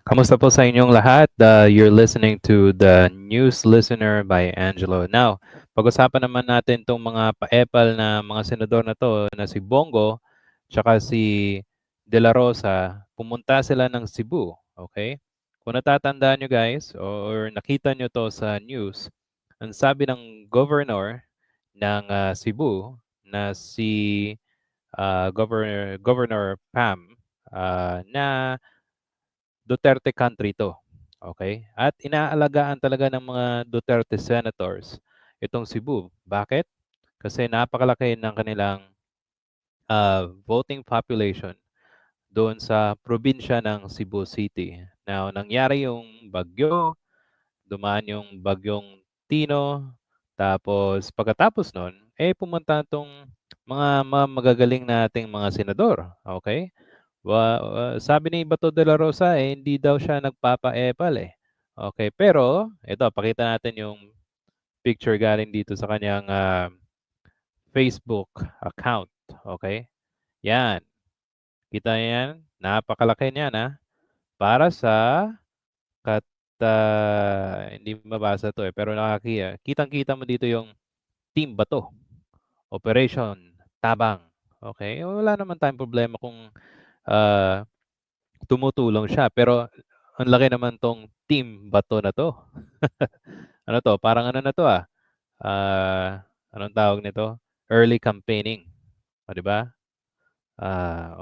Kamusta po sa inyong lahat? You're listening to the News Listener by Angelo. Now, pag-usapan naman natin itong mga paepal na mga senador na to na si Bongo tsaka si De La Rosa. Pumunta sila ng Cebu, okay? Kung natatandaan nyo guys or nakita nyo to sa news, ang sabi ng governor ng Cebu na si Governor Pam na Duterte country 'to, okay? At inaalagaan talaga ng mga Duterte senators itong Cebu. Bakit? Kasi napakalaki ng kanilang, voting population doon sa probinsya ng Cebu City. Now, nangyari yung bagyo, dumaan yung bagyong Tino, tapos pagkatapos nun, pumunta 'tong mga magagaling nating mga senador, okay? Sabi ni Bato de la Rosa, hindi daw siya nagpapa-epal, eh. Okay, pero ito pakita natin yung picture galing dito sa kanyang, Facebook account, okay? 'Yan, kita niyo 'yan? Napakalaki niyan, para sa hindi mabasa 'to, pero kitang-kita mo dito yung Team Bato, Operation Tabang, okay? Wala naman tayong problema kung, ah tumutulong siya, pero ang laki naman 'tong team bato na 'to. Ano 'to, parang ano na 'to, anong tawag nito, early campaigning, oh, 'di ba?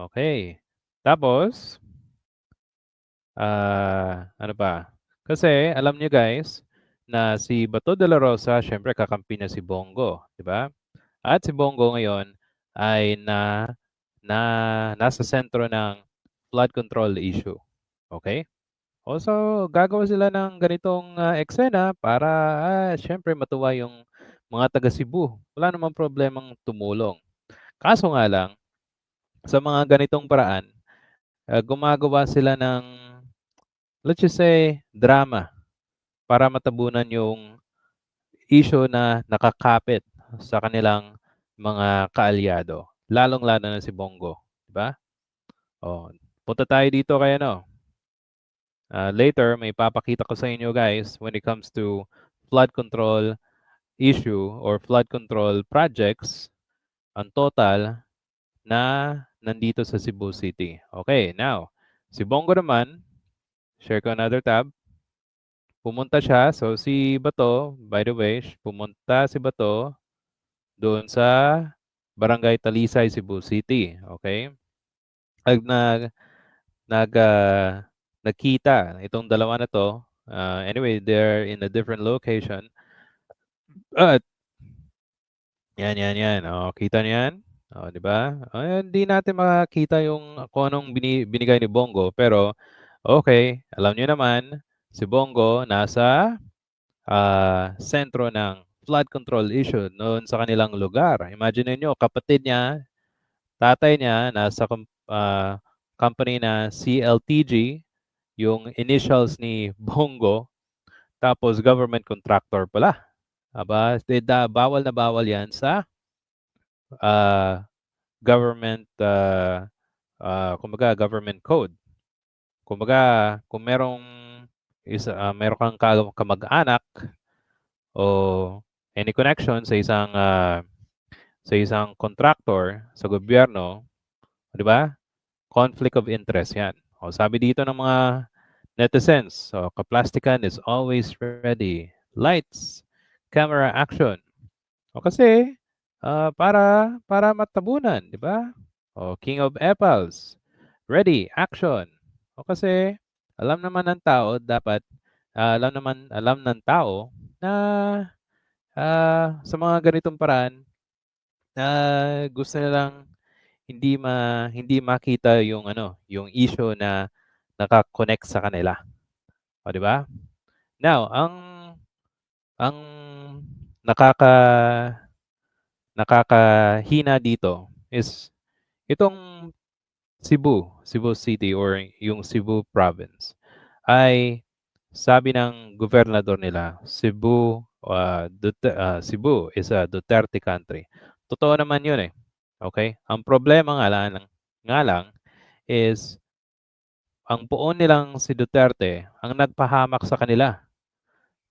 Okey. Tapos, ano pa, kasi alam niyo guys na si Bato de la Rosa siyempre kakampi niya si Bongo, 'di ba? At si Bongo ngayon ay na nasa sentro ng flood control issue, okey? So gagawa sila ng ganitong, eksena para, siyempre matuwa yung mga taga Cebu. Wala namang problemang tumulong. Kaso nga lang, sa mga ganitong paraan, gumagawa sila ng, let's just say, drama para matabunan yung issue na nakakapit sa kanilang mga kaalyado, lalong-lalo na si Bongo, 'di ba? Oh, punta tayo dito kay ano, later may ipapakita ko sa inyo guys when it comes to flood control issue or flood control projects, ang total na nandito sa Cebu City. Okay, now, si Bongo naman, share ko another tab, pumunta siya. So, si Bato, by the way, pumunta si Bato doon sa Barangay Talisay, Cebu City. Okay? Nag, nag, nag, nagkita itong dalawa na to. Anyway, they're in a different location. At yan, yan, yan. Oh, kita niyo yan? Oh, 'di ba? Hindi natin makakita yung kung anong binigay ni Bongo, pero okay, alam niyo naman, si Bongo nasa, sentro ng flood control issue noon sa kanilang lugar. Imagine niyo kapatid niya, tatay niya nasa company na CLTG, yung initials ni Bongo, tapos government contractor pala. Aba, bawal na bawal 'yan sa, ah government, kumbaga government code. Kumbaga kung meron kang kamag-anak o any connection sa isang contractor sa gobyerno, 'di ba? Conflict of interest 'yan. O sabi dito ng mga netizens, so kaplastikan is always ready. Lights, camera, action. O kasi, para matabunan, 'di ba? O King of Apples. Ready, action. O kasi alam naman ng tao dapat, alam ng tao na, sa mga ganitong paraan, gusto nilang hindi makita yung ano, yung issue na naka-connect sa kanila, o 'di ba? Now, ang nakaka nakakahina dito is itong Cebu City or yung Cebu Province ay sabi ng gobernador nila, Cebu is a Duterte country. Totoo naman 'yun, eh, okey? Ang problema nga lang is ang poon nilang si Duterte ang nagpahamak sa kanila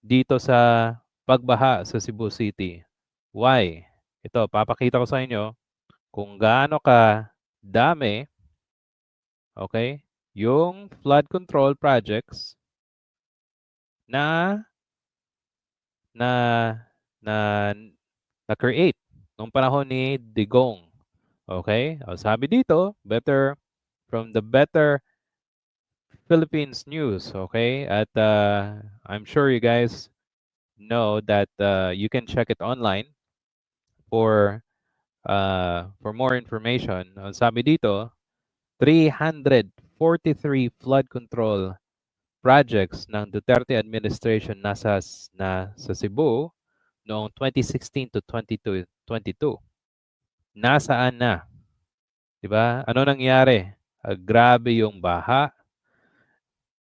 dito sa pagbaha sa Cebu City. Why? Ito, papakita ko sa inyo kung gaano ka dami, okay, yung flood control projects na na na na-create nung panahon ni Digong. Okay? O, sabi dito, Better Philippines News, okay? At I'm sure you guys know that you can check it online for more information. Ang sabi dito, 343 flood control projects ng Duterte administration sa Cebu noong 2016 to 2022. Nasaan na? 'Di ba? Ano nangyari? Grabe yung baha.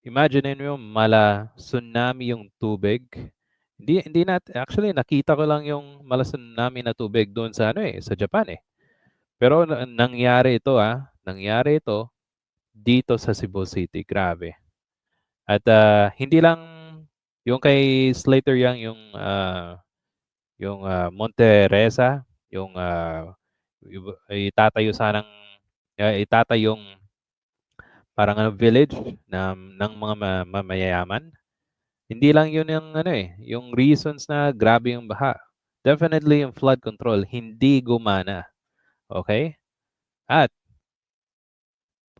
Imagine niyo mala tsunami yung tubig. Hindi actually nakita ko lang yung mala tsunami na tubig doon sa sa Japan eh. Pero nangyari ito dito sa Cebu City. Grabe. At hindi lang yung kay Slater Young yung Monte Reza, yung itatayo sanang itatayong parang village ng mga mamayayaman. Hindi lang yun yung yung reasons na grabe yung baha. Definitely yung flood control hindi gumana. Okay? At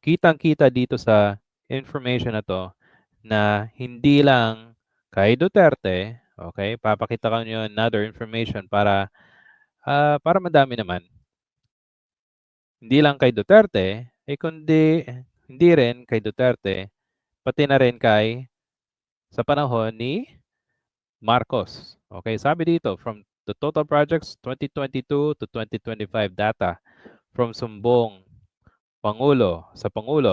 kitang-kita dito sa information na to na hindi lang kay Duterte, okay? Papakita ko niyo another information para madami naman. Hindi lang kay Duterte, kundi hindi rin kay Duterte, pati na rin sa panahon ni Marcos. Okay, sabi dito, from the total projects 2022 to 2025 data from Sumbong Pangulo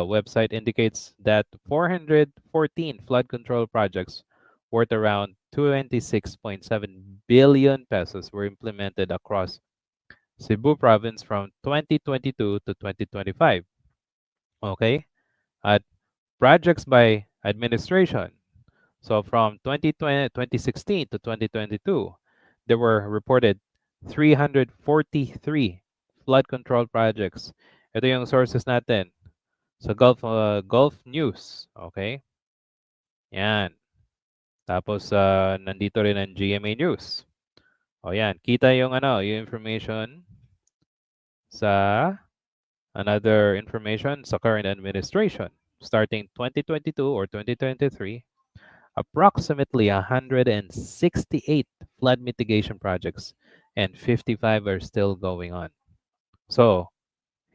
website indicates that 414 flood control projects worth around 26.7 billion pesos were implemented across Cebu province from 2022 to 2025. Okay? At projects by administration. So from 2016 to 2022, there were reported 343 flood control projects. Ito yung sources natin sa Gulf News. Okay? Yan. Tapos nandito rin ang GMA News. O yan, kita yung yung information sa another information sa current administration. Starting 2022 or 2023, approximately 168 flood mitigation projects and 55 are still going on. So,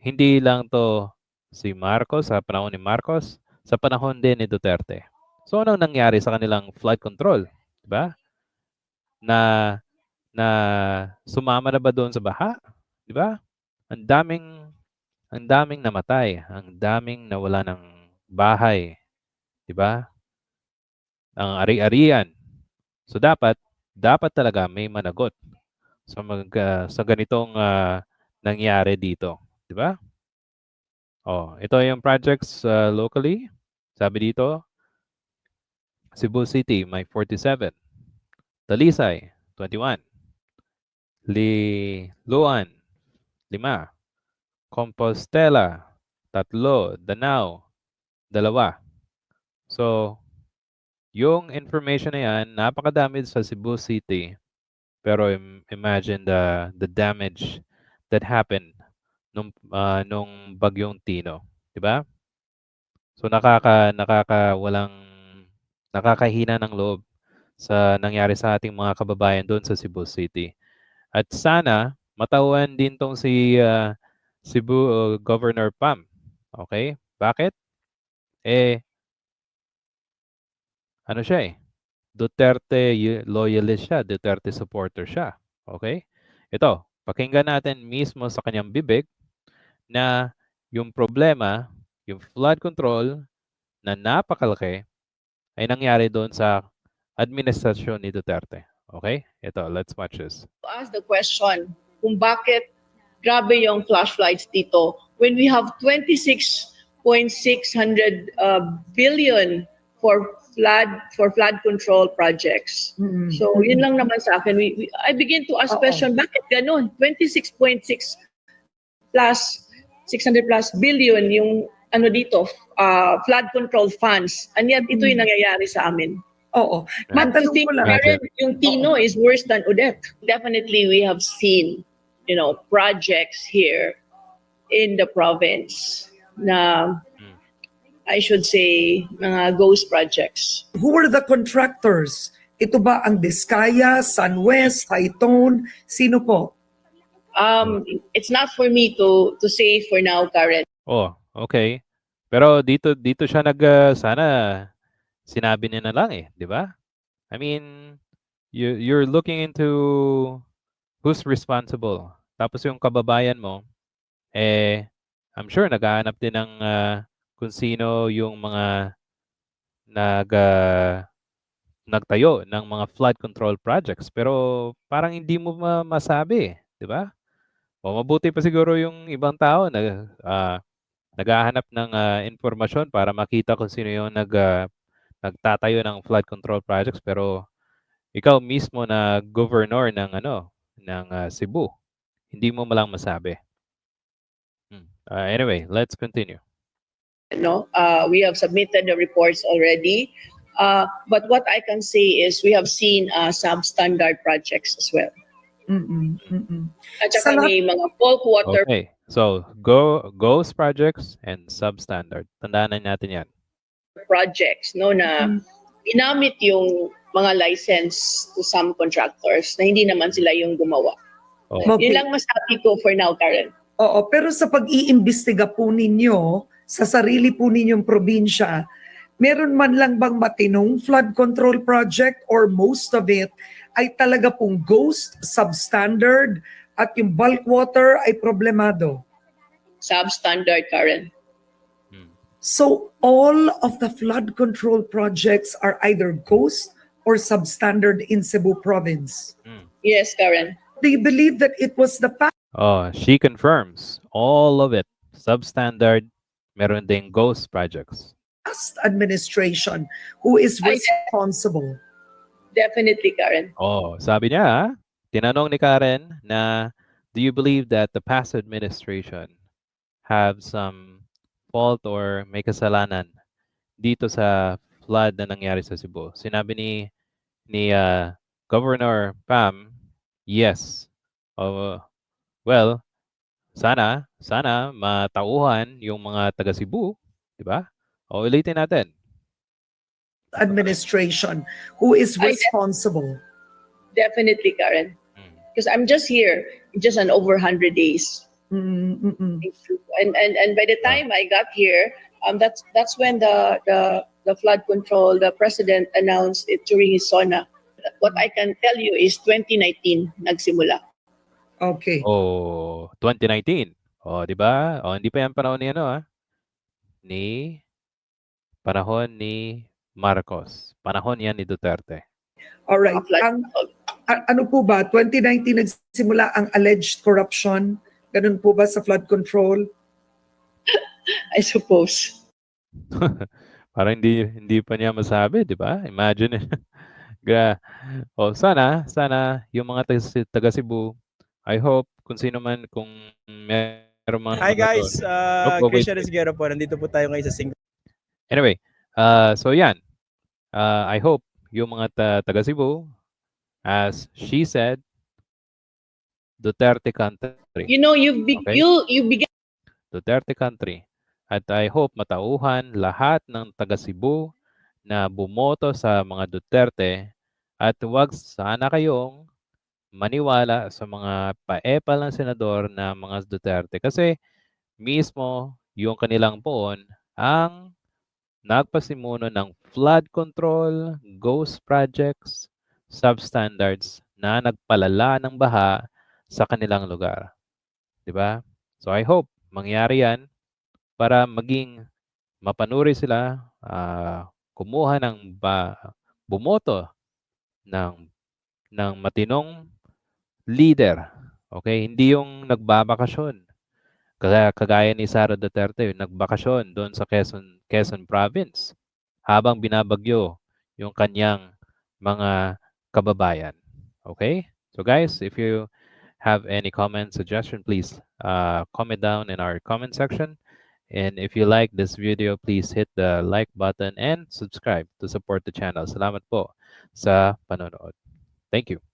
hindi lang to si Marcos sa panahon ni Marcos, sa panahon din ni Duterte. So, anong nangyari sa kanilang flood control? Diba? Na na sumama na ba doon sa baha? Diba? Ang daming ang daming namatay, ang daming nawala ng bahay, 'di ba? Ang ari-arian. So dapat talaga may managot sa ganitong nangyari dito, 'di ba? Oh, ito yung projects locally. Sabi dito, Cebu City may 47, Talisay 21, Liloan 5, Compostela 3, Danao 2. So, yung information na yan, napakadami sa Cebu City. Pero imagine the damage that happened nung bagyong Tino, 'di ba? So nakakahina ng loob sa nangyari sa ating mga kababayan doon sa Cebu City. At sana matauhan din tong si Cebu Governor Pam. Okay? Bakit? Ano siya Duterte loyalist siya, Duterte supporter siya. Okay? Ito, pakinggan natin mismo sa kanyang bibig na yung problema, yung flood control na napakalaki ay nangyari doon sa administrasyon ni Duterte. Okay? Ito, let's watch this. Ask the question kung bakit grabe yung flash floods dito when we have 26 billion for flood control projects. So yun lang naman sa akin. I begin to ask question, bakit ganun? 26.6 plus 600 plus billion yung ano dito, flood control funds. And yet ito yung nangyayari sa amin. Oo. And to Matanong think, ko lang. Karen, yung Tino is worse than Odette. Definitely, we have seen, projects here in the province na I should say mga ghost projects. Who were the contractors? Ito ba ang Diskaya, SunWest, Hightone? Sino po? It's not for me to say for now, Karen. Oh, okay. Pero dito siya sana sinabi niya na lang eh, 'di ba? I mean, you're looking into who's responsible. Tapos yung kababayan mo, I'm sure naghahanap din ng kung sino yung mga nagtayo ng mga flood control projects. Pero parang hindi mo masabi, 'di ba? O mabuti pa siguro yung ibang tao na naghahanap ng impormasyon para makita kung sino yung nagtatayo ng flood control projects, pero ikaw mismo na governor ng Cebu, hindi mo malang masabi. Anyway, let's continue. No, we have submitted the reports already. But what I can say is we have seen substandard projects as well. At saka may mga bulk water. Okay, so ghost projects and substandard. Tandaan na natin yan. Projects, no, na inamit yung mga license to some contractors na hindi naman sila yung gumawa. Okay. Yun lang masabi ko for now, Karen. Oo, pero sa pag-iimbestiga po ninyo, sa sarili po ninyong probinsya, meron man lang bang matinong flood control project or most of it ay talaga pong ghost, substandard, at yung bulk water ay problemado? Substandard, Karen. So all of the flood control projects are either ghost or substandard in Cebu province? Yes, Karen. Do you believe that it was the She confirms all of it. Substandard, meron ding ghost projects. past administration who is responsible? Definitely, Karen. Sabi niya, tinanong ni Karen na, do you believe that the past administration have some fault or may kasalanan dito sa flood na nangyari sa Cebu? Sinabi ni Governor Pam, yes. Well, sana matauhan yung mga taga Cebu, di ba? Ulitin natin. Administration who is responsible? Definitely, Karen. Because I'm just here, just an over 100 days. And by the time I got here, that's when the flood control, the president announced it during his SONA. What I can tell you is 2019 nagsimula. Okay. 2019. Di ba? Hindi pa yan panahon panahon ni Marcos. Panahon yan ni Duterte. Alright. Ano po ba? 2019 nagsimula ang alleged corruption? Ganun po ba sa flood control? I suppose. Parang hindi pa niya masabi, di ba? Imagine. Sana yung mga taga Cebu, I hope kung sino man, kung meron mga Hi guys, Christian wait. Esguero po. Nandito po tayo ngayon sa Single. Anyway, so yan. I hope yung mga taga Cebu, as she said, Duterte country. You know, you began Duterte country. At I hope matauhan lahat ng taga Cebu na bumoto sa mga Duterte at huwag sana kayong maniwala sa mga paepal ng senador na mga Duterte kasi mismo yung kanilang poon ang nagpasimuno ng flood control, ghost projects, substandards na nagpalala ng baha sa kanilang lugar. 'Di ba? So I hope mangyari 'yan para maging mapanuri sila, kumuha ng bumoto ng matinong leader. Okay? Hindi yung nagbabakasyon Kagaya ni Sara Duterte, nagbakasyon doon sa Quezon Province habang binabagyo yung kanyang mga kababayan. Okay? So guys, if you have any comment, suggestion, please comment down in our comment section. And if you like this video, please hit the like button and subscribe to support the channel. Salamat po sa panonood. Thank you.